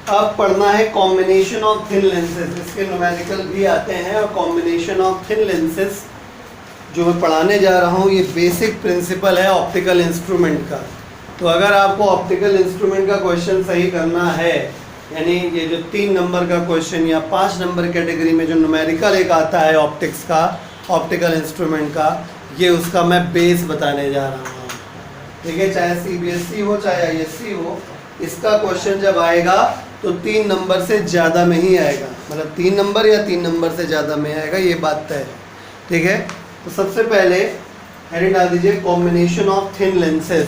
अब पढ़ना है कॉम्बिनेशन ऑफ थिन लेंसेज। इसके न्यूमेरिकल भी आते हैं और कॉम्बिनेशन ऑफ थिन लेंसेज जो मैं पढ़ाने जा रहा हूँ ये बेसिक प्रिंसिपल है ऑप्टिकल इंस्ट्रूमेंट का। तो अगर आपको ऑप्टिकल इंस्ट्रूमेंट का क्वेश्चन सही करना है, यानी ये जो 3 नंबर का क्वेश्चन या 5 नंबर कैटेगरी में जो न्यूमेरिकल एक आता है ऑप्टिक्स का, ऑप्टिकल इंस्ट्रूमेंट का, ये उसका मैं बेस बताने जा रहा हूँ। ठीक है, चाहे CBSE हो चाहे ISC हो, इसका क्वेश्चन जब आएगा तो 3 नंबर से ज़्यादा में ही आएगा, मतलब 3 नंबर या 3 नंबर से ज़्यादा में आएगा, ये बात तय है। ठीक है, तो सबसे पहले हेडिंग डाल दीजिए कॉम्बिनेशन ऑफ थिन लेंसेज।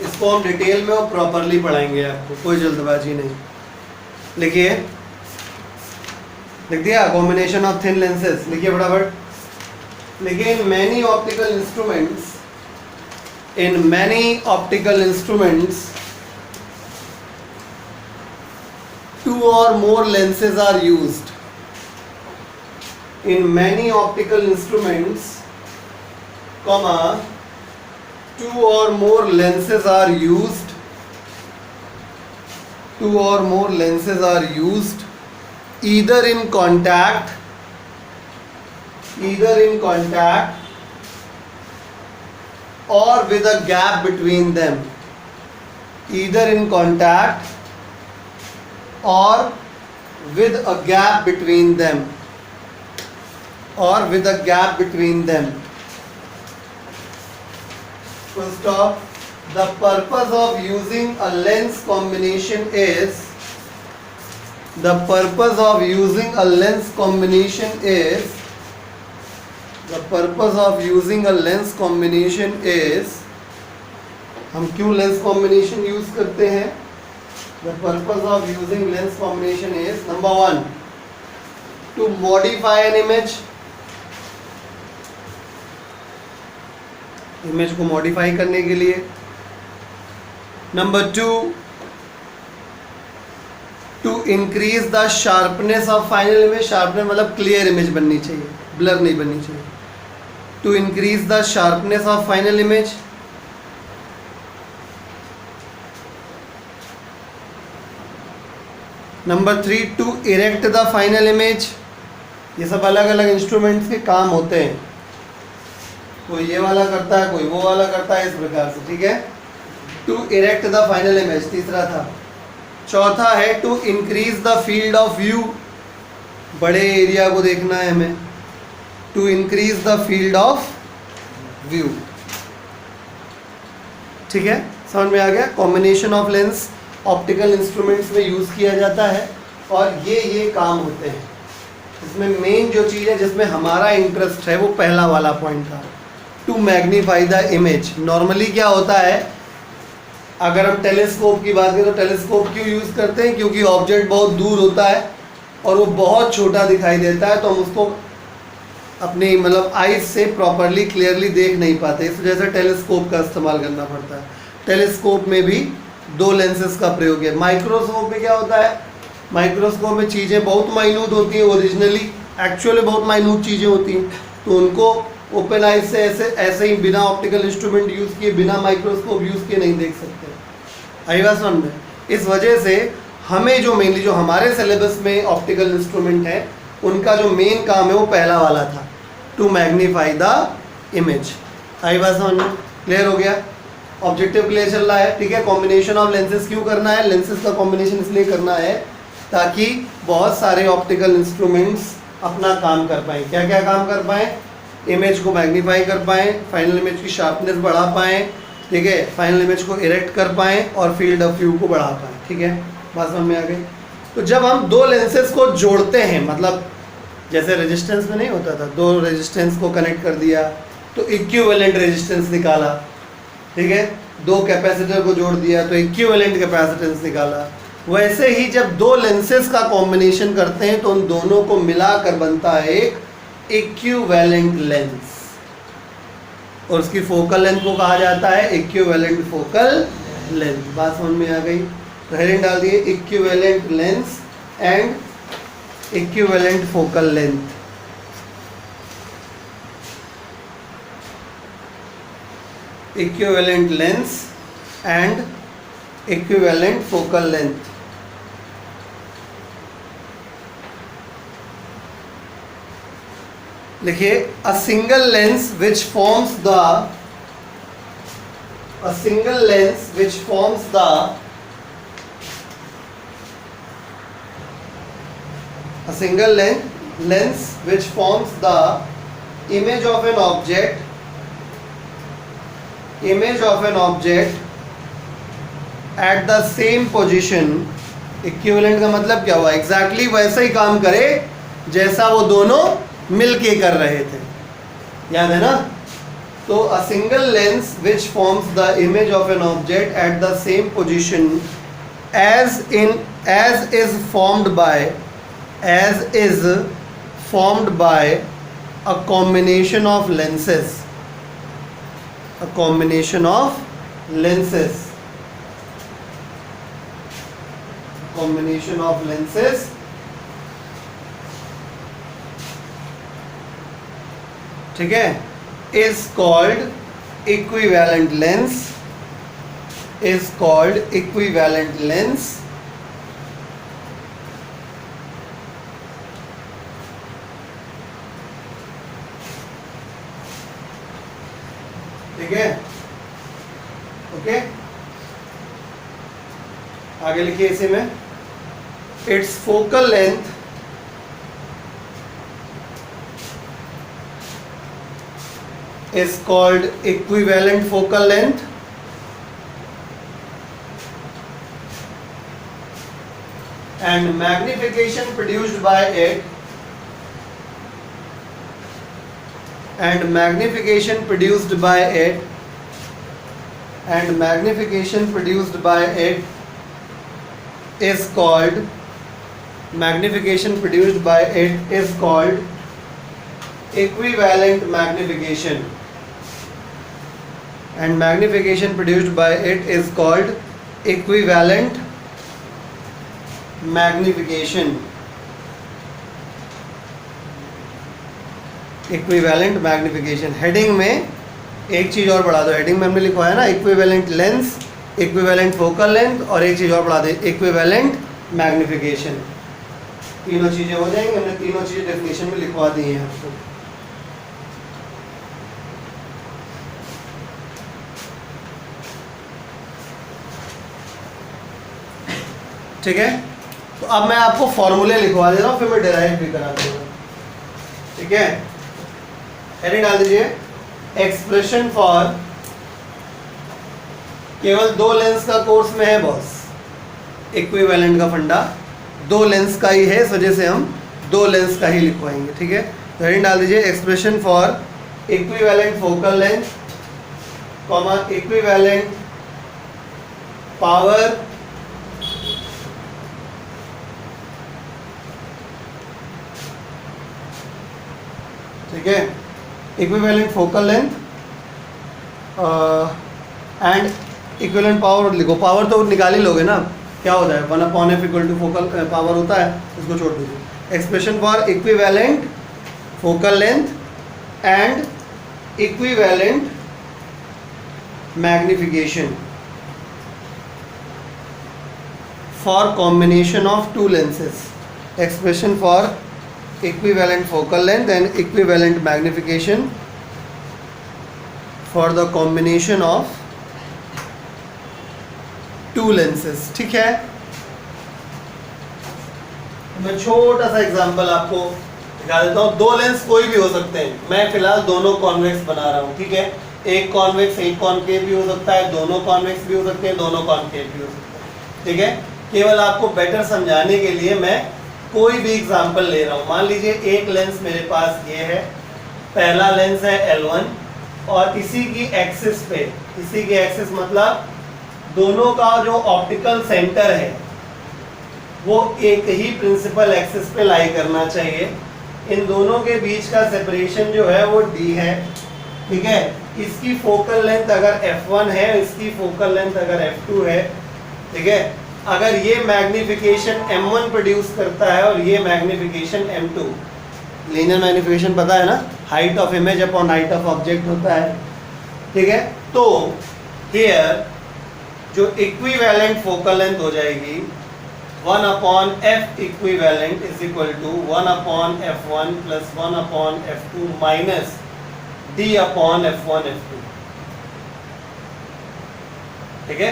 इसको हम डिटेल में और प्रॉपरली पढ़ाएंगे, आपको कोई जल्दबाजी नहीं। लिखिए, लिख दिया कॉम्बिनेशन ऑफ थिन लेंसेज, लिखिए फटाफट। लिखिए in many optical instruments 2 or more lenses are used. In many optical instruments, 2 or more lenses are used. 2 or more lenses are used either in contact or with a gap between them. Either in contact or with a gap between them. Full stop. The purpose of using a lens combination is हम क्यों lens combination use करते हैं? The purpose of using lens combination is number 1 to modify an image को modify करने के लिए। Number 2 to increase the sharpness of final image. Sharpness मतलब clear image बननी चाहिए, ब्लर नहीं बननी चाहिए। To increase the sharpness of final image. Number 3 to erect the final image. ये सब अलग अलग इंस्ट्रूमेंट्स के काम होते हैं, कोई ये वाला करता है, कोई वो वाला करता है, इस प्रकार से। ठीक है, to erect the final image तीसरा था। चौथा है to increase the field of view. बड़े एरिया को देखना है हमें, to increase the field of view. ठीक है, समझ में आ गया? Combination of lens optical instruments में यूज़ किया जाता है और ये काम होते हैं। इसमें मेन जो चीज़ है जिसमें हमारा इंटरेस्ट है वो पहला वाला पॉइंट था, to magnify the image. Normally क्या होता है, अगर हम टेलीस्कोप की बात करें तो टेलीस्कोप क्यों यूज़ करते हैं? क्योंकि ऑब्जेक्ट बहुत दूर होता है और वो बहुत छोटा दिखाई देता है, तो हम उसको अपनी मतलब आइज से प्रॉपरली क्लियरली देख नहीं पाते, इस वजह से टेलीस्कोप का इस्तेमाल करना पड़ता है। टेलीस्कोप में भी 2 लेंसेज का प्रयोग है। माइक्रोस्कोप में क्या होता है? माइक्रोस्कोप में चीज़ें बहुत माइन्यूट होती हैं, ओरिजिनली एक्चुअली बहुत माइन्यूट चीज़ें होती हैं, तो उनको ओपन आइज से ऐसे ही बिना ऑप्टिकल इंस्ट्रूमेंट यूज़ किए, बिना माइक्रोस्कोप यूज़ किए नहीं देख सकते। आई बात समझ में? इस वजह से हमें जो मेनली जो हमारे सिलेबस में ऑप्टिकल इंस्ट्रूमेंट है उनका जो मेन काम है वो पहला वाला था, टू मैग्नीफाई द इमेज। आई बात समझ में? क्लियर हो गया? ऑब्जेक्टिव क्लियर चल रहा है? ठीक है, कॉम्बिनेशन ऑफ लेंसेज क्यों करना है? लेंसेज का कॉम्बिनेशन इसलिए करना है ताकि बहुत सारे ऑप्टिकल इंस्ट्रूमेंट्स अपना काम कर पाएँ। क्या क्या काम कर पाएँ? इमेज को मैग्नीफाई कर पाएँ, फाइनल इमेज की शार्पनेस बढ़ा पाएँ, ठीक है, फाइनल इमेज को इरेक्ट कर पाएँ और फील्ड ऑफ व्यू को बढ़ा पाएँ। ठीक है, बात समझ में आ गई? तो जब हम 2 लेंसेज को जोड़ते हैं, मतलब जैसे रेजिस्टेंस में नहीं होता था, 2 रेजिस्टेंस को कनेक्ट कर दिया तो इक्विवेलेंट रेजिस्टेंस निकाला। ठीक है, 2 कैपेसिटर को जोड़ दिया तो इक्विवेलेंट कैपेसिटेंस निकाला। वैसे ही जब 2 लेंसेज का कॉम्बिनेशन करते हैं तो उन दोनों को मिलाकर बनता है एक इक्विवेलेंट लेंस, और उसकी फोकल लेंथ को कहा जाता है इक्विवेलेंट फोकल लेंथ। बात समझ में आ गई? तो हेडिंग डाल दिए equivalent lens and equivalent focal length. Equivalent lens and equivalent focal length. लिखिए a single lens which forms the a single lens which forms the a single lens which forms the image of an object at the same position. Equivalent का मतलब क्या हुआ? Exactly वैसा ही काम करे जैसा वो दोनों मिलके कर रहे थे, याद है ना? तो a single lens which forms the image of an object at the same position as is formed by a combination of lenses. ठीक है, is called equivalent lens. ठीक है, ओके, आगे लिखिए इसी में, its focal length is called equivalent focal length, and magnification produced by it is called equivalent magnification, and magnification produced by it is called equivalent magnification. Heading में एक चीज़ और बढ़ा दो, हेडिंग में हमने लिखवाया ना equivalent lens, equivalent focal length, और एक चीज़ और बढ़ा दे इक्विवेलेंट मैग्निफिकेशन. तीनों चीज़ें हो जाएंगी, हमने तीनों चीज़ें डेफिनेशन में लिखवा दी हैं आपको. ठीक है, तो अब मैं आपको फॉर्मूले लिखवा दे रहा हूँ, फिर मैं डिराइव भी करा दूंगा. ठीक है, हेडिंग डाल दीजिए, एक्सप्रेशन फॉर, केवल दो लेंस का कोर्स में है बॉस, इक्विवेलेंट का फंडा दो लेंस का ही है, इस वजह से हम दो लेंस का ही लिखवाएंगे. ठीक है, तो हेडिंग डाल दीजिए, expression for equivalent focal length, comma equivalent power ठीक है, equivalent focal length and equivalent power लिखो. पावर तो निकाल ही लोगे ना, क्या होता है 1/f equal to focal power होता है, इसको छोड़ दीजिए. Expression for equivalent focal length and equivalent magnification for combination of to lenses. Expression for equivalent focal length and equivalent magnification for the combination of two lenses. ठीक है, मैं छोटा सा एग्जांपल आपको दिखा देता हूँ. दो लेंस कोई भी हो सकते हैं, मैं फिलहाल दोनों कॉन्वेक्स बना रहा हूँ. ठीक है, एक कॉन्वेक्स एक कॉनकेव भी हो सकता है, दोनों कॉन्वेक्स भी हो सकते हैं, दोनों कॉनकेव भी हो सकते हैं. ठीक है, केवल आपको बेटर समझाने के लिए मैं कोई भी एग्जांपल ले रहा हूँ. मान लीजिए एक लेंस मेरे पास ये है, पहला लेंस है L1, और इसी की एक्सिस मतलब दोनों का जो ऑप्टिकल सेंटर है वो एक ही प्रिंसिपल एक्सिस पे लाई करना चाहिए. इन दोनों के बीच का सेपरेशन जो है वो D है. ठीक है, इसकी फोकल लेंथ अगर f1 है, इसकी फोकल लेंथ अगर f2 है. ठीक है, अगर ये मैग्निफिकेशन m1 प्रोड्यूस करता है और ये मैग्निफिकेशन m2, लीनियर मैग्निफिकेशन पता है ना, height of image upon height of object होता है. ठीक है, तो हियर जो इक्विवेलेंट फोकल लेंथ हो जाएगी 1/f equivalent is equal to 1/f1 plus 1/f2 minus d/f1 f2। ठीक है,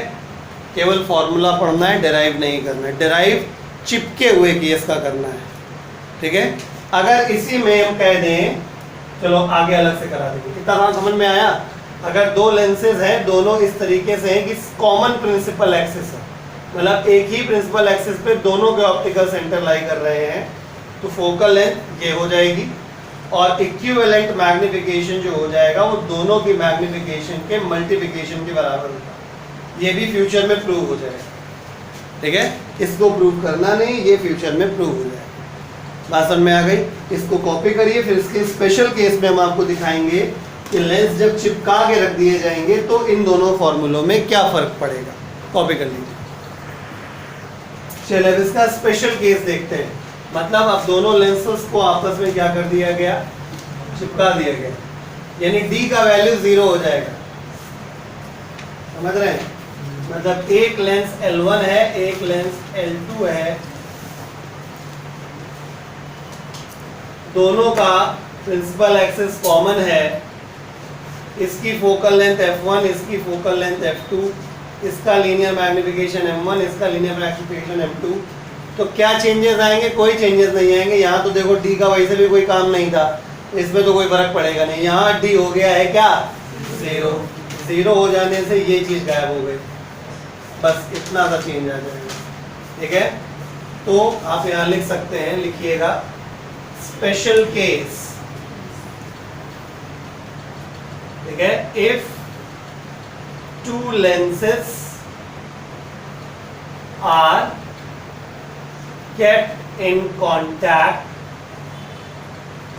केवल फॉर्मूला पढ़ना है, डिराइव नहीं करना है। डिराइव चिपके हुए केस का करना है। ठीक है, अगर इसी में हम कह दें, चलो आगे अलग से करा देंगे। कितना बात समझ में आया? अगर दो लेंसेज हैं, दोनों इस तरीके से हैं कि कॉमन प्रिंसिपल एक्सिस है, मतलब एक ही प्रिंसिपल एक्सिस पे दोनों के ऑप्टिकल सेंटर लाई कर रहे हैं, तो फोकल लेंथ ये हो जाएगी और इक्विवेलेंट मैग्निफिकेशन जो हो जाएगा वो दोनों की मैग्निफिकेशन के मल्टीप्लिकेशन के बराबर होगा। ये भी फ्यूचर में प्रूव हो जाएगा। ठीक है, इसको प्रूव करना नहीं, ये फ्यूचर में प्रूव हो जाएगा। बात समझ में आ गई? इसको कॉपी करिए, फिर इसके स्पेशल केस में हम आपको दिखाएंगे कि लेंस जब चिपका के रख दिए जाएंगे तो इन दोनों फॉर्मूलों में क्या फर्क पड़ेगा। कॉपी कर लीजिए। चलिए अब इसका स्पेशल केस देखते हैं। मतलब अब दोनों लेंसेस को आपस में क्या कर दिया गया, चिपका दिया गया, यानी d का वैल्यू 0 हो जाएगा। समझ रहे हैं? मतलब एक लेंस L1 है, एक लेंस L2 है, दोनों का प्रिंसिपल एक्सिस कॉमन है। इसकी फोकल लेंथ f1, इसकी फोकल लेंथ f2, इसका लीनियर मैग्निफिकेशन m1, इसका लीनियर मैग्निफिकेशन m2। तो क्या चेंजेस आएंगे? कोई चेंजेस नहीं आएंगे। यहाँ तो देखो d का वैसे भी कोई काम नहीं था, इसमें तो कोई फर्क पड़ेगा नहीं। यहाँ d हो गया है क्या, 0। 0 हो जाने से ये चीज़ गायब हो गई, बस इतना सा चेंज आ जाएगा। ठीक है, तो आप यहाँ लिख सकते हैं, लिखिएगा स्पेशल केस। ठीक है, if two lenses are kept in contact.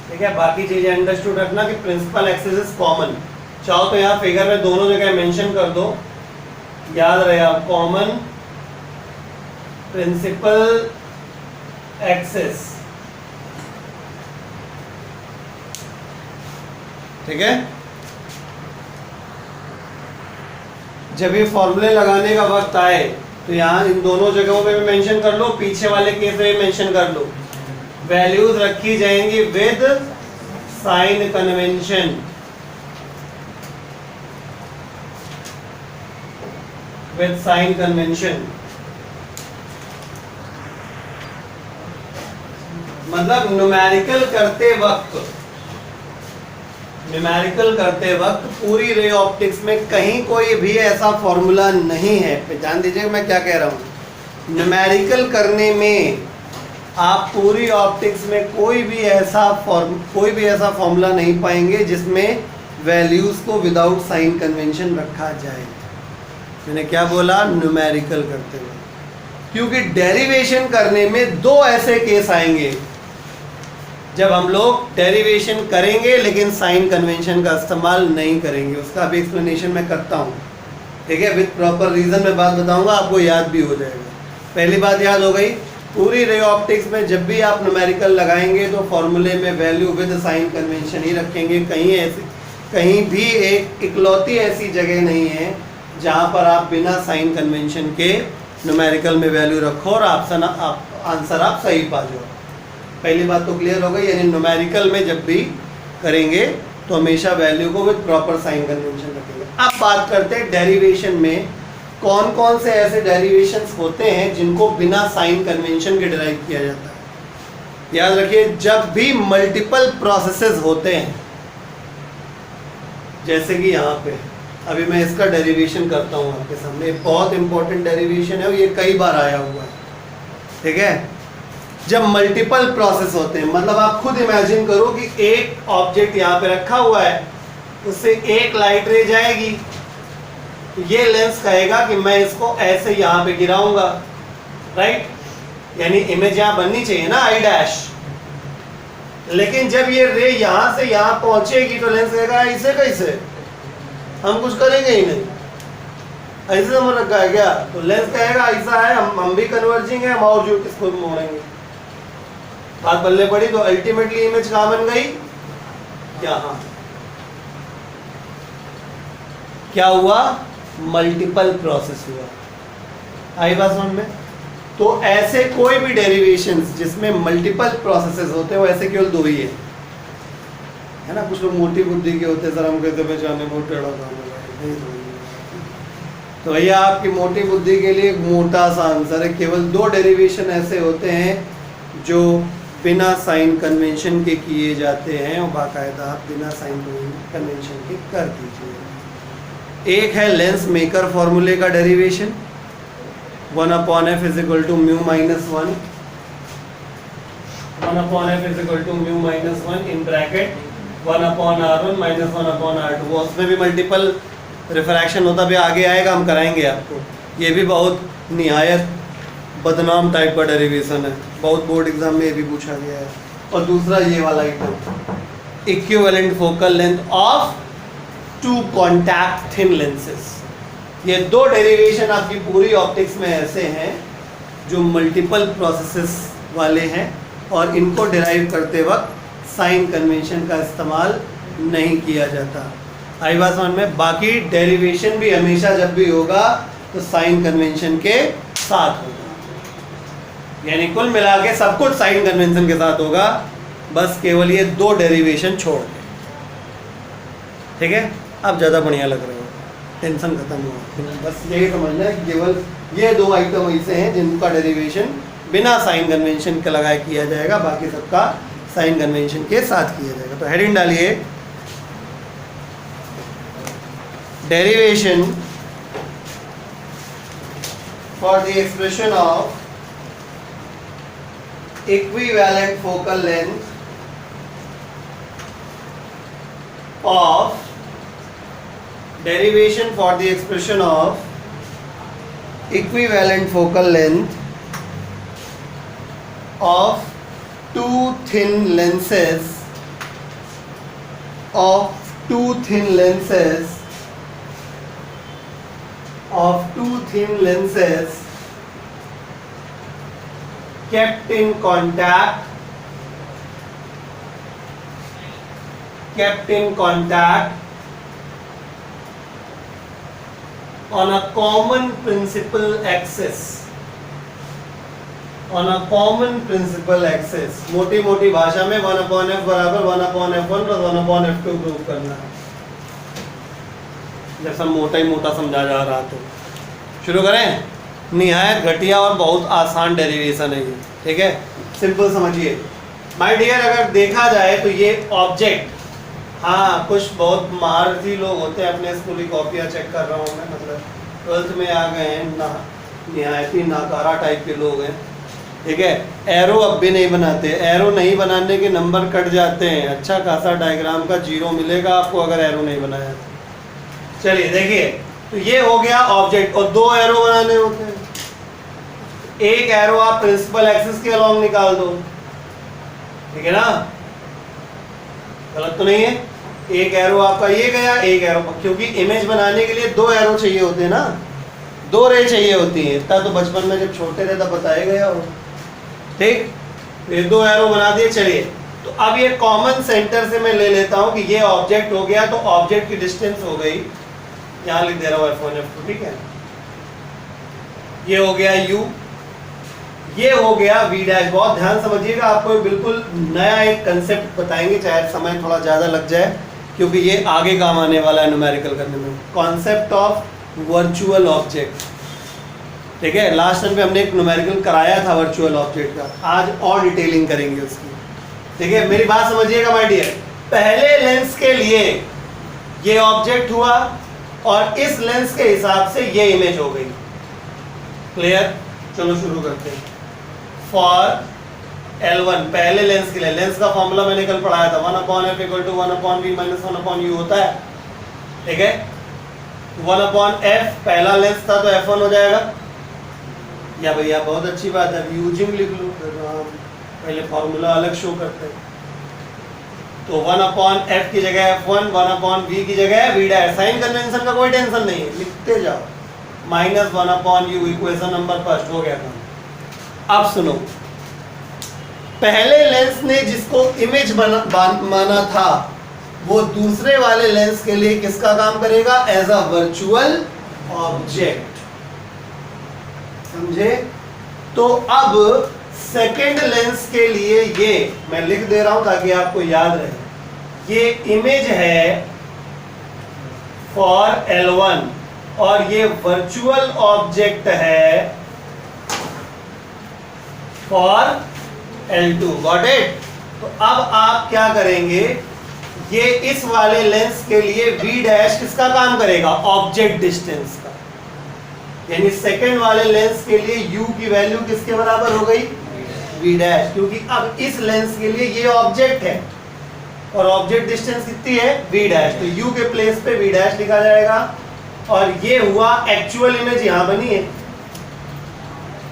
ठीक है, बाकी चीजें अंडरस्टूड रखना कि प्रिंसिपल एक्सिस इज कॉमन। चाहो तो यहाँ फिगर में दोनों जगह मेंशन कर दो, याद रहेगा, कॉमन प्रिंसिपल एक्सिस। ठीक है, जब ये फॉर्मूले लगाने का वक्त आए तो यहाँ इन दोनों जगहों पे भी मेंशन कर लो, पीछे वाले केस में भी मेंशन कर लो। वैल्यूज रखी जाएंगी with sign convention. With sign convention मतलब न्यूमेरिकल करते वक्त पूरी रे ऑप्टिक्स में कहीं कोई भी ऐसा फॉर्मूला नहीं है। ध्यान दीजिए मैं क्या कह रहा हूँ। न्यूमेरिकल करने में आप पूरी ऑप्टिक्स में कोई भी ऐसा फॉर्मूला नहीं पाएंगे जिसमें वैल्यूज को विदाउट साइन कन्वेंशन रखा जाए। मैंने क्या बोला? न्यूमेरिकल करते हुए, क्योंकि डेरिवेशन करने में दो ऐसे केस आएंगे जब हम लोग डेरिवेशन करेंगे लेकिन साइन कन्वेंशन का इस्तेमाल नहीं करेंगे। उसका भी एक्सप्लेनेशन मैं करता हूँ। ठीक है, विद प्रॉपर रीजन में बात बताऊंगा, आपको याद भी हो जाएगा। पहली बात याद हो गई, पूरी रे ऑप्टिक्स में जब भी आप न्यूमेरिकल लगाएंगे तो फॉर्मूले में वैल्यू विद साइन कन्वेंशन ही रखेंगे। कहीं भी एक इकलौती ऐसी जगह नहीं है जहाँ पर आप बिना साइन कन्वेंशन के न्यूमेरिकल में वैल्यू रखो और आंसर आप सही पा जाओ। पहली बात तो क्लियर हो गई, यानी न्यूमेरिकल में जब भी करेंगे तो हमेशा वैल्यू को विद प्रॉपर साइन कन्वेंशन रखेंगे। अब बात करते हैं डेरिवेशन में कौन कौन से ऐसे डेरिवेशंस होते हैं जिनको बिना साइन कन्वेंशन के डिराइव किया जाता है। याद रखिए, जब भी मल्टीपल प्रोसेसेस होते हैं, जैसे कि यहाँ पे अभी मैं इसका डेरिवेशन करता हूँ आपके सामने, बहुत इंपॉर्टेंट डेरिवेशन है, ये कई बार आया हुआ है। ठीक है, जब मल्टीपल प्रोसेस होते हैं, मतलब आप खुद इमेजिन करो कि एक ऑब्जेक्ट यहाँ पे रखा हुआ है, उससे एक लाइट रे जाएगी, तो ये लेंस कहेगा कि मैं इसको ऐसे यहाँ पे गिराऊंगा, राइट, यानी इमेज यहाँ बननी चाहिए ना आई डैश। लेकिन जब ये रे यहाँ से यहाँ पहुंचेगी तो लेंस कहेगा इसे कैसे, हम कुछ करेंगे ही नहीं, ऐसे समझ रखा है क्या। तो लेंस कहेगा ऐसा है, हम भी कन्वर्जिंग है, हम और जो किसको भी मोड़ेंगे। बात बल्ले पड़ी, तो अल्टीमेटली इमेज कहाँ बन गई, यहाँ। क्या हुआ, मल्टीपल प्रोसेस हुआ। आई बात समझ में? तो ऐसे कोई भी डेरिवेशंस जिसमें मल्टीपल प्रोसेसेस होते हैं वो ऐसे केवल दो ही है ना। कुछ लोग मोटी बुद्धि के होते हैं, सर हम कहते पहचाने बहुत टेढ़ा काम है, तो भैया आपकी मोटी बुद्धि के लिए एक मोटा सा आंसर है, केवल दो डेरिवेशन ऐसे होते हैं जो बिना साइन कन्वेंशन के किए जाते हैं, और बाकायदा आप बिना साइन कन्वेंशन के कर दीजिए। एक है लेंस मेकर फॉर्मूले का derivation 1/f is equal to mu minus 1, 1/f is equal to mu minus 1 in bracket 1/r1 minus 1/r2। वो उसमें भी मल्टीपल रिफ्रैक्शन होता भी आगे आएगा, हम कराएंगे आपको। ये भी बहुत निहायत बदनाम टाइप का डेरिवेशन है, बहुत बोर्ड एग्जाम में ये भी पूछा गया है। और दूसरा ये वाला item, equivalent focal length of two contact thin lenses. ये दो डेरिवेशन आपकी पूरी ऑप्टिक्स में ऐसे हैं जो मल्टीपल प्रोसेसेस वाले हैं, और इनको डिराइव करते वक्त साइन कन्वेंशन का इस्तेमाल नहीं किया जाता। आई बात समझ में? बाकी डेरिवेशन भी हमेशा जब भी होगा तो साइन कन्वेंशन के साथ होगा, यानी कुल मिला के सब कुछ साइन कन्वेंशन के साथ होगा, बस केवल ये दो डेरिवेशन छोड़ के। ठीक है, अब ज़्यादा बढ़िया लग रहा है, टेंशन खत्म हुआ। बस यही समझना है कि केवल ये दो आइटम ऐसे हैं जिनका डेरिवेशन बिना साइन कन्वेंशन के लगाए किया जाएगा, बाकी सबका साइन कन्वेंशन के साथ किया जाएगा। तो हेडिंग डालिए, derivation for the expression of equivalent focal length of derivation for the expression of equivalent focal length of two thin lenses kept in contact on a common principal axis, मोटी मोटी भाषा में 1/f बराबर 1/f1 plus 1/f2 prove करना है। जैसा मोटा ही मोटा समझा जा रहा, तो शुरू करें। निहायत घटिया और बहुत आसान डेरिवेशन है ये, ठीक है, सिंपल समझिए माय डियर। अगर देखा जाए तो ये ऑब्जेक्ट, हाँ कुछ बहुत महारथी लोग होते हैं, अपने स्कूल की कॉपियाँ चेक कर रहा हूँ मैं, मतलब 12th में आ गए हैं ना, निहायत ही नाकारा टाइप के लोग हैं, ठीक है। एरो अब भी नहीं बनाते, एरो नहीं बनाने के नंबर कट जाते हैं, अच्छा खासा डायग्राम का 0 मिलेगा आपको अगर एरो नहीं बनाया। चलिए देखिए, तो ये हो गया ऑब्जेक्ट, और दो एरो बनाने होते हैं। एक एरो आप प्रिंसिपल एक्सिस के अलोंग निकाल दो, ठीक है ना, गलत तो नहीं है। एक एरो आपका ये गया, एक एरो, क्योंकि इमेज बनाने के लिए दो एरो चाहिए होते हैं ना, दो रे चाहिए होती है। इतना तो बचपन में जब छोटे थे तब बताया गया हो, ठीक। ये दो एरो बना दिए। चलिए, तो अब ये कॉमन सेंटर से मैं ले लेता हूं कि ये ऑब्जेक्ट हो गया, तो ऑब्जेक्ट की डिस्टेंस हो गई, यहां लिख दे रहा हूं F1 F2, ठीक है। ये हो गया U, ये हो गया V डैश। बहुत ध्यान समझिएगा, आपको बिल्कुल नया एक कंसेप्ट बताएंगे, चाहे समय थोड़ा ज़्यादा लग जाए, क्योंकि ये आगे काम आने वाला है न्यूमेरिकल करने में। कॉन्सेप्ट ऑफ वर्चुअल ऑब्जेक्ट, ठीक है। लास्ट टाइम पे हमने एक न्यूमेरिकल कराया था वर्चुअल ऑब्जेक्ट का, आज और डिटेलिंग करेंगे उसकी, ठीक है। मेरी बात समझिएगा माय डियर, पहले लेंस के लिए ये ऑब्जेक्ट हुआ और इस लेंस के हिसाब से ये इमेज हो गई। क्लियर? चलो शुरू करते हैं। फॉर L1 पहले लेंस के लिए, लेंस का फॉर्मूला मैंने कल पढ़ाया था, 1/f = 1/v - 1/u होता है, ठीक है। 1/f पहला लेंस था तो F1 हो जाएगा, या भैया बहुत अच्छी बात है, यूजिंग लिख लो, पहले फॉर्मूला अलग शो करते हैं। तो 1/f की जगह F1, 1/v की जगह v डैश। साइन कन्वेंशन का कोई टेंशन नहीं है, लिखते जाओ, -1/u, इक्वेशन नंबर फर्स्ट हो गया था। अब सुनो, पहले लेंस ने जिसको इमेज माना था, वो दूसरे वाले लेंस के लिए किसका काम करेगा? As a virtual object. समझे? तो अब सेकेंड लेंस के लिए ये मैं लिख दे रहा हूं ताकि आपको याद रहे, ये इमेज है फॉर L1 और ये वर्चुअल ऑब्जेक्ट है फॉर L2। Got it? तो अब आप क्या करेंगे, ये इस वाले लेंस के लिए V डैश किसका काम करेगा, ऑब्जेक्ट डिस्टेंस का, यानी सेकंड वाले लेंस के लिए U की वैल्यू किसके बराबर हो गई, V डैश, क्योंकि अब इस लेंस के लिए ये ऑब्जेक्ट है और ऑब्जेक्ट डिस्टेंस कितनी है, V डैश, तो U के प्लेस पे V डैश लिखा जाएगा और ये हुआ एक्चुअल इमेज यहां बनी है।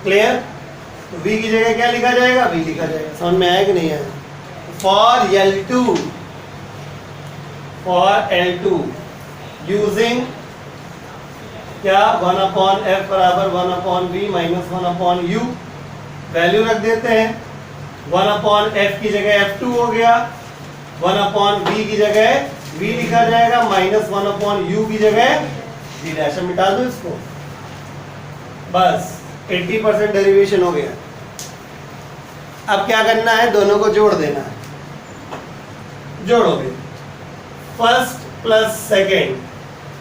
क्लियर? तो V की जगह क्या लिखा जाएगा, V लिखा जाएगा। समझ में आया कि नहीं आया? फॉर L2 यूजिंग क्या, 1/f बराबर 1/v माइनस 1/u, वैल्यू रख देते हैं। 1/f की जगह f2 हो गया, 1/v की जगह v लिखा जाएगा, माइनस 1/u की जगह v डैश। मिटा दो इसको, बस 80% डेरिवेशन हो गया। अब क्या करना है, दोनों को जोड़ देना है। जोड़ोगे फर्स्ट प्लस सेकेंड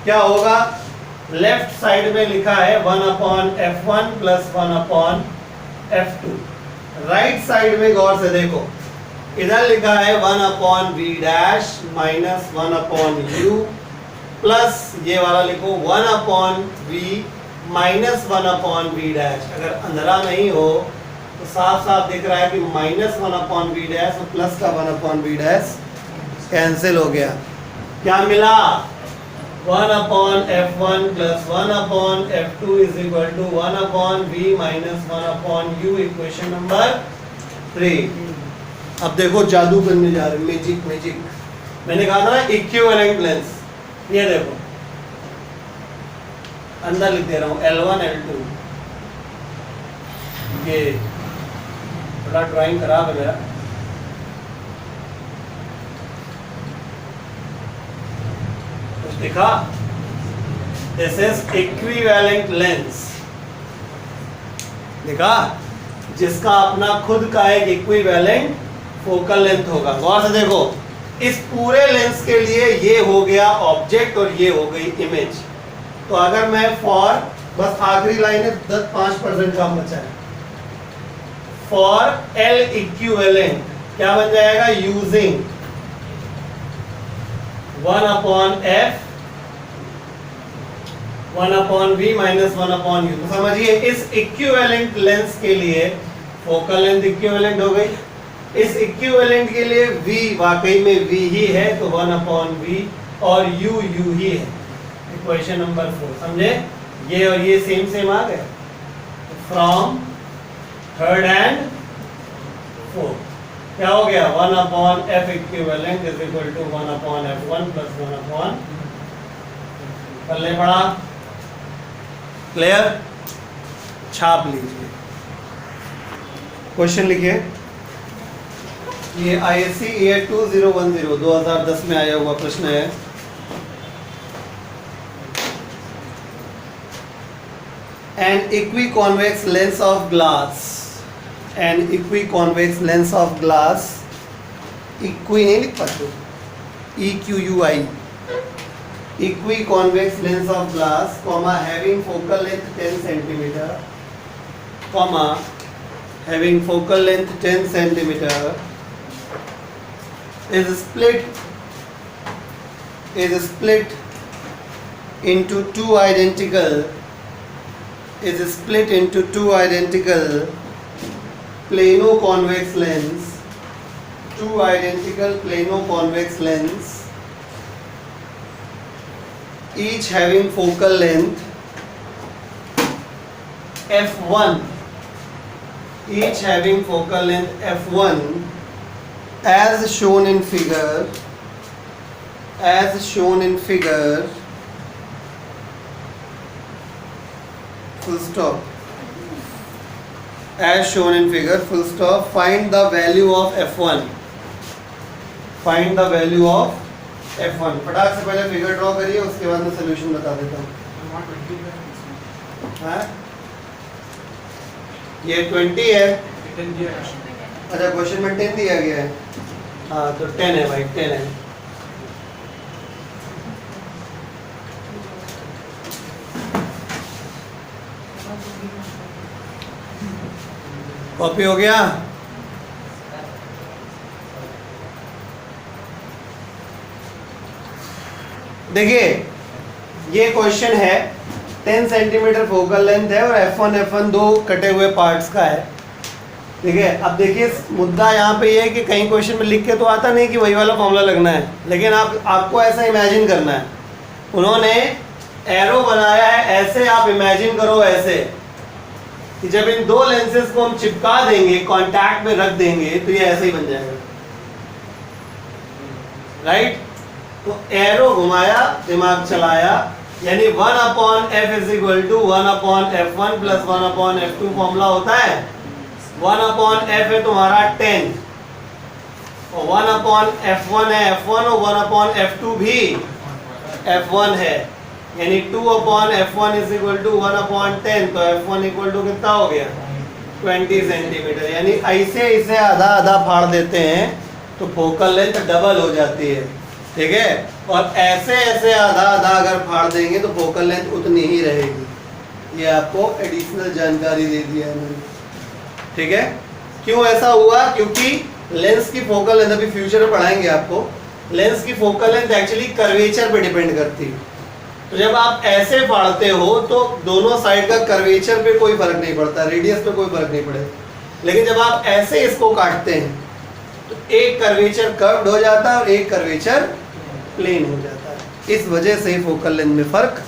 क्या होगा, लेफ्ट साइड में लिखा है 1/f1 plus 1/f2। Right side में गौर से देखो, इधर लिखा है 1/v dash minus 1/u plus ये वाला लिखो 1/v माइनस 1/v डैश। अगर अंधेरा नहीं हो तो साफ साफ दिख रहा है कि माइनस 1/v डैश और प्लस का 1/v डैश कैंसिल हो गया। क्या मिला, 1/f1 plus 1/f2 is equal to 1/v minus 1/u, equation number 3। अब देखो जादू करने जा रहे, मैजिक। मैंने कहा था ना इक्विवेलेंट लेंस, ये देखो अंदर लिख दे रहा हूं L1 L2। ये थोड़ा ड्राइंग खराब है मेरा, कुछ दिखा, दिस इज इक्विवेलेंट लेंस, दिखा, जिसका अपना खुद का एक इक्विवेलेंट फोकल लेंथ होगा। गौर से देखो, इस पूरे लेंस के लिए ये हो गया ऑब्जेक्ट और ये हो गई इमेज। तो अगर मैं फॉर, बस आखिरी लाइन है, 5% कम बचा है, फॉर L इक्विवेलेंट क्या बन जाएगा, using 1/f 1/v minus 1/u। तो समझिए इस इक्विवेलेंट लेंस के लिए फोकल लेंथ इक्विवेलेंट हो गई, इस इक्विवेलेंट के लिए v वाकई में v ही है तो 1/v और u ही है। इक्वेशन नंबर 4, समझे? ये और ये सेम आ गए। फ्रॉम थर्ड एंड फोर्थ क्या हो गया, 1/f equivalent is equal to 1/f1 plus 1/, पल्ले पड़ा। क्लियर? छाप लीजिए, क्वेश्चन लिखिए। ये ISC EA 2010 2010 में आया हुआ प्रश्न है। An equiconvex lens of glass, an equiconvex lens of glass, equi नहीं लिख पाते, EQUI, equiconvex lens of glass, comma having focal length 10 centimeter, comma having focal length 10 centimeter, is split into two identical plano-convex lens, two identical plano-convex lens, each having focal length f1, each having focal length f1 as shown in figure, full stop, as shown in figure, full stop. Find the value of f1, find the value of f1। फटाक से पहले figure draw करिए, उसके बाद मैं solution बता देता हूँ। हाँ ये 20 है। अच्छा क्वेश्चन में 10 दिया गया है। हाँ तो 10 है भाई, 10 है। कॉपी हो गया? देखिए ये क्वेश्चन है 10 सेंटीमीटर फोकल लेंथ है और F1 F1 दो कटे हुए पार्ट्स का है। ठीक है, अब देखिए मुद्दा यहाँ पे ये है कि कहीं क्वेश्चन में लिख के तो आता नहीं कि वही वाला फॉर्मूला लगना है, लेकिन आपको ऐसा इमेजिन करना है। उन्होंने एरो बनाया है ऐसे, आप इमेजिन करो ऐसे कि जब इन दो लेंसेज को हम चिपका देंगे, कांटेक्ट में रख देंगे, तो ये ऐसे ही बन जाएगा, राइट। तो एरो घुमाया, दिमाग चलाया, यानी 1/f is equal to 1/f1 plus 1/f2 formula होता है। 1/f है तुम्हारा 10 और 1/f1 है F1 और 1/f2 भी F1 है, यानी 2/f1 इज इक्वल टू 1/10। तो F1 इक्वल टू कितना हो गया? 20 सेंटीमीटर। यानी ऐसे इसे आधा आधा फाड़ देते हैं तो फोकल लेंथ डबल हो जाती है। ठीक है, और ऐसे ऐसे आधा आधा अगर फाड़ देंगे तो फोकल लेंथ उतनी ही रहेगी। ये आपको एडिशनल जानकारी दे दिया है मैंने। ठीक है, क्यों ऐसा हुआ? क्योंकि लेंस की फोकल लेंथ, अभी फ्यूचर में पढ़ाएंगे आपको, लेंस की फोकल लेंथ एक्चुअली कर्वेचर पे डिपेंड करती है। तो जब आप ऐसे फाड़ते हो तो दोनों साइड का कर्वेचर पे कोई फर्क नहीं पड़ता, रेडियस पे कोई फर्क नहीं पड़ेगा। लेकिन जब आप ऐसे इसको काटते हैं तो एक कर्वेचर कर्व्ड हो जाता है और एक कर्वेचर प्लेन हो जाता है। इस वजह से फोकल लेंथ में फर्क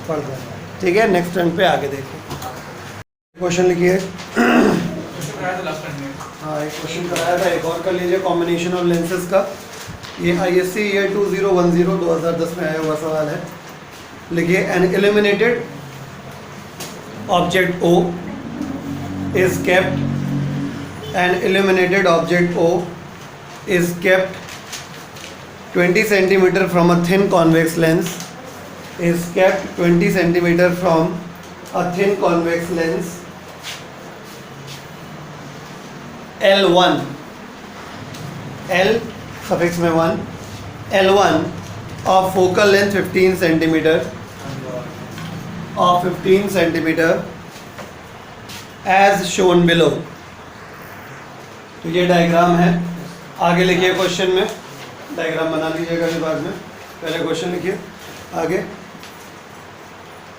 पड़ जाता है। ठीक है, नेक्स्ट टर्न पे आगे देखिए। क्वेश्चन लिखिए। हाँ एक क्वेश्चन कराया था, एक और कर लीजिए, कॉम्बिनेशन ऑफ लेंसेज का। ये ISC ईयर 2010 2010 में आया हुआ सवाल है। लिखिए, an illuminated object O is kept, an illuminated object O is kept 20 centimeter from a thin convex lens, is kept 20 centimeter from a thin convex lens L1, L suffix में 1, L1 of focal length 15 centimeter, of 15 centimeter as shown below। तो ये diagram है। आगे लिखिए, question में diagram बना लीजिएगा अभी बाद में, पहले क्वेश्चन लिखिए आगे।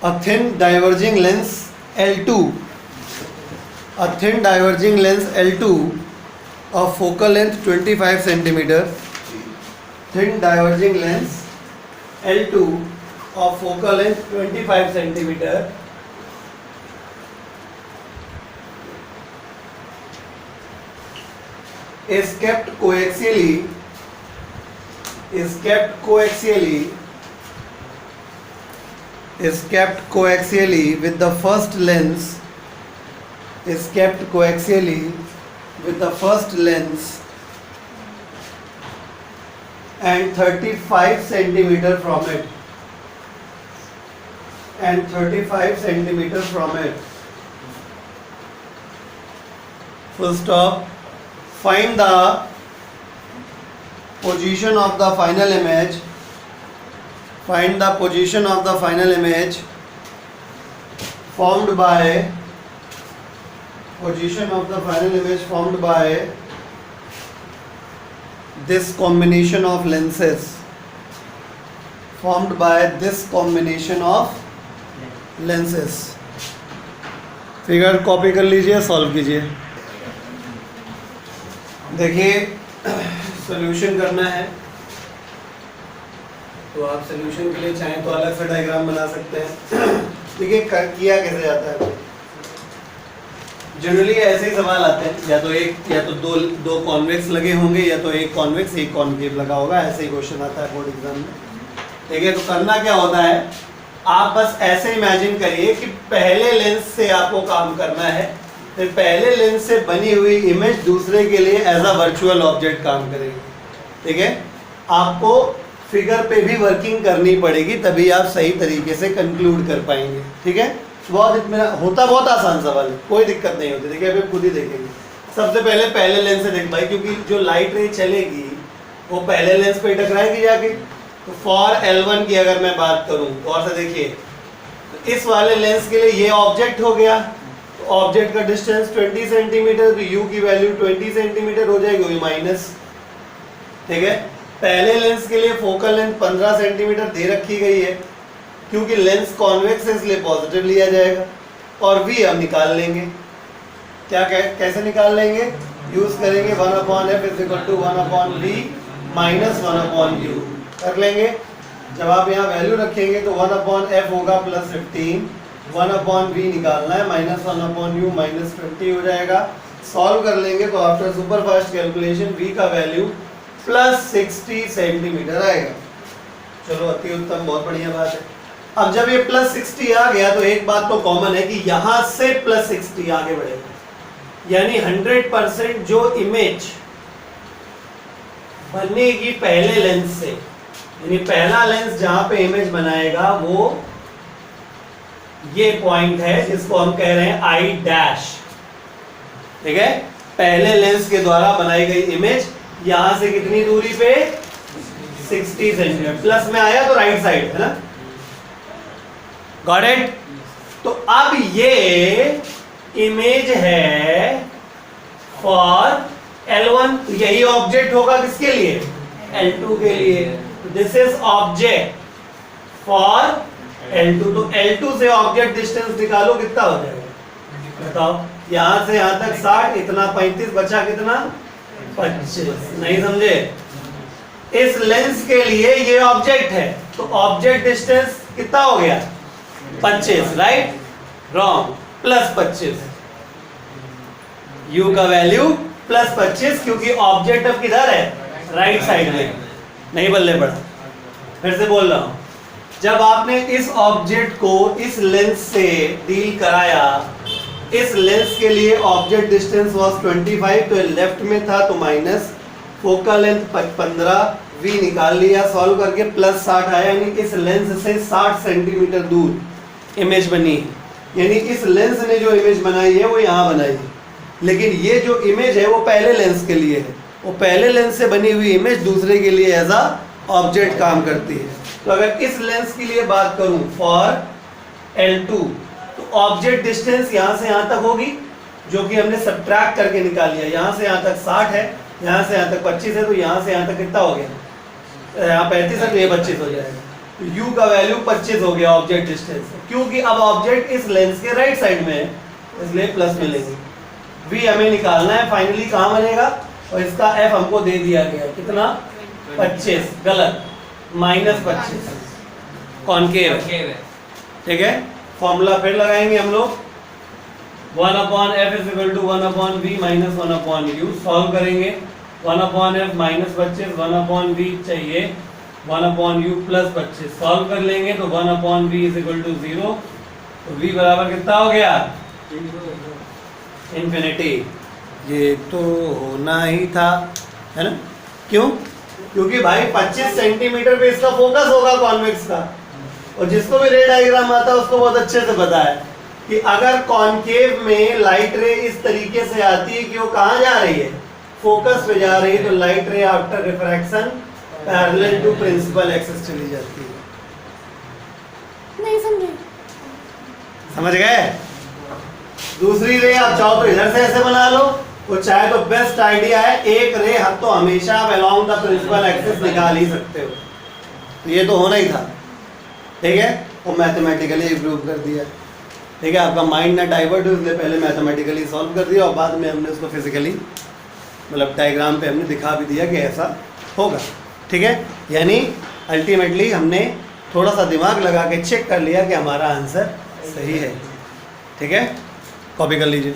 A thin diverging lens L2, a thin diverging lens L2 of focal length 25 centimeter, thin diverging lens L2 of focal length 25 centimeter is kept coaxially, is kept coaxially, is kept coaxially with the first lens, is kept coaxially with the first lens and 35 centimeter from it, and 35 centimeter from it. Full stop. Find the position of the final image. Find the position of the final image formed by, position of the final image formed by this combination of lenses, formed by this combination of lenses। Figure copy कर लीजिए, solve कीजिए। देखिए solution करना है तो आप solution के लिए चाहें तो अलग से डायग्राम बना सकते हैं। देखिए किया कैसे जाता है। जनरली ऐसे ही सवाल आते हैं, या तो एक या तो दो कॉन्वेक्स लगे होंगे, या तो एक कॉन्वेक्स एक कॉन्केव लगा होगा। ऐसे ही क्वेश्चन आता है बोर्ड एग्जाम में। ठीक है, तो करना क्या होता है, आप बस ऐसे इमेजिन करिए कि पहले लेंस से आपको काम करना है, फिर पहले लेंस से बनी हुई इमेज दूसरे के लिए एज अ वर्चुअल ऑब्जेक्ट काम करेगी। ठीक है, आपको फिगर पे भी वर्किंग करनी पड़ेगी, तभी आप सही तरीके से कंक्लूड कर पाएंगे। ठीक है, बहुत होता बहुत आसान सवाल है, कोई दिक्कत नहीं होती। देखिए अभी खुद ही देखेंगे। सबसे पहले लेंस से देख भाई, क्योंकि जो लाइट रे चलेगी वो पहले लेंस पे टकराएगी जाके। तो फॉर L1 की अगर मैं बात करूं, और से देखिए, तो इस वाले लेंस के लिए ये ऑब्जेक्ट हो गया, तो ऑब्जेक्ट का डिस्टेंस 20 सेंटीमीटर, तो u की वैल्यू 20 सेंटीमीटर हो जाएगी, वही माइनस। ठीक है, पहले लेंस के लिए फोकल लेंथ 15 सेंटीमीटर दे रखी गई है, क्योंकि लेंस कॉन्वेक्स है इसलिए पॉजिटिव लिया जाएगा। और v हम निकाल लेंगे, कैसे निकाल लेंगे, यूज करेंगे 1/f = 1/v माइनस 1/u कर लेंगे। जब आप यहाँ वैल्यू रखेंगे तो 1/f होगा +15, 1/v निकालना है, माइनस 1/u -20 हो जाएगा। सॉल्व कर लेंगे तो after super fast calculation v का वैल्यू +60 सेंटीमीटर आएगा। चलो अति उत्तम, बहुत बढ़िया बात है। अब जब ये +60 आ गया तो एक बात तो कॉमन है कि यहां से +60 आगे बढ़ेगा, यानी 100% जो इमेज बनेगी पहले लेंस से, यानी पहला लेंस जहां पे इमेज बनाएगा वो ये पॉइंट है जिसको हम कह रहे हैं I'। ठीक है, पहले लेंस के द्वारा बनाई गई इमेज यहां से कितनी दूरी पे, 60 सेंटीमीटर। प्लस में आया तो राइट साइड है ना, गॉट इट। तो अब ये इमेज है फॉर L1, यही ऑब्जेक्ट होगा किसके लिए, L2 के लिए। This is object for L2। तो L2 से ऑब्जेक्ट डिस्टेंस निकालो, कितना हो जाएगा बताओ। यहां से यहां तक 60, इतना 35, बचा कितना 25। नहीं समझे, इस लेंस के लिए ये ऑब्जेक्ट है, तो ऑब्जेक्ट डिस्टेंस कितना हो गया 25, राइट, रॉन्ग, +25। u का वैल्यू +25, क्योंकि ऑब्जेक्ट अब किधर है, राइट साइड में। नहीं बल्ले पड़ा, फिर से बोल रहा हूं, जब आपने इस ऑब्जेक्ट को इस लेंस से डील कराया, इस लेंस के लिए ऑब्जेक्ट डिस्टेंस वाज 25, तो लेफ्ट में था तो माइनस, फोकल लेंथ 15, v निकाल लिया सॉल्व करके, +60 आया, यानी इस लेंस से 60 सेंटीमीटर दूर इमेज बनी है। यानी इस लेंस ने जो इमेज बनाई है वो यहाँ बनाई है, लेकिन ये जो इमेज है वो पहले लेंस के लिए है। वो पहले लेंस से बनी हुई इमेज दूसरे के लिए एज अ ऑब्जेक्ट काम करती है। तो अगर इस लेंस के लिए बात करूं फॉर L2, तो ऑब्जेक्ट डिस्टेंस यहाँ से यहाँ तक होगी, जो कि हमने सब्ट्रैक्ट करके निकाल लिया। यहाँ से यहाँ तक 60 है, यहाँ से यहाँ तक 25 है, तो यहाँ से यहाँ तक कितना हो गया, यहाँ 35 है तो ये 25 हो जाएगा। तो u का वैल्यू 25 हो गया ऑब्जेक्ट डिस्टेंस, क्योंकि अब ऑब्जेक्ट इस लेंस के राइट साइड में है, इसलिए प्लस मिलेगी। v हमें निकालना है फाइनली कहाँ बनेगा, और इसका f हमको दे दिया गया कितना 25, गलत, -25 कॉनकेव। ठीक है, फॉर्मूला फिर लगाएंगे हम लोग, 1/f = 1/v - 1/u। सॉल्व करेंगे, 1/f -25, 1/v चाहिए, 1/u +25। सॉल्व कर लेंगे तो 1/v = 0, तो v बराबर कितना हो गया, इन्फिनिटी। ये तो होना ही था, है ना। क्यों, क्योंकि भाई 25 सेंटीमीटर पे इसका फोकस होगा कॉन्वेक्स का, और जिसको भी रे डायग्राम आता है उसको बहुत अच्छे से पता है कि अगर कॉनकेव में लाइट रे इस तरीके से आती है कि वो कहाँ जा रही है, फोकस पे जा रही है, तो light ray after refraction parallel to principal axis चली जाती है। नहीं समझे, समझ गए। दूसरी रे आप चाहो तो इधर से ऐसे बना लो, और चाहे तो बेस्ट आइडिया है एक रे तो हमेशा आप अलोंग द प्रिंसिपल एक्सिस निकाल ही सकते हो। तो ये तो होना ही था, ठीक है, वो मैथमेटिकली प्रूव कर दिया। ठीक है, आपका माइंड ना डाइवर्ट हो, इसलिए पहले मैथमेटिकली सॉल्व कर दिया और बाद में हमने उसको फिजिकली मतलब डायग्राम पे हमने दिखा भी दिया कि ऐसा होगा। ठीक है, यानी अल्टीमेटली हमने थोड़ा सा दिमाग लगा के चेक कर लिया कि हमारा आंसर सही है। ठीक है, कॉपी कर लीजिए।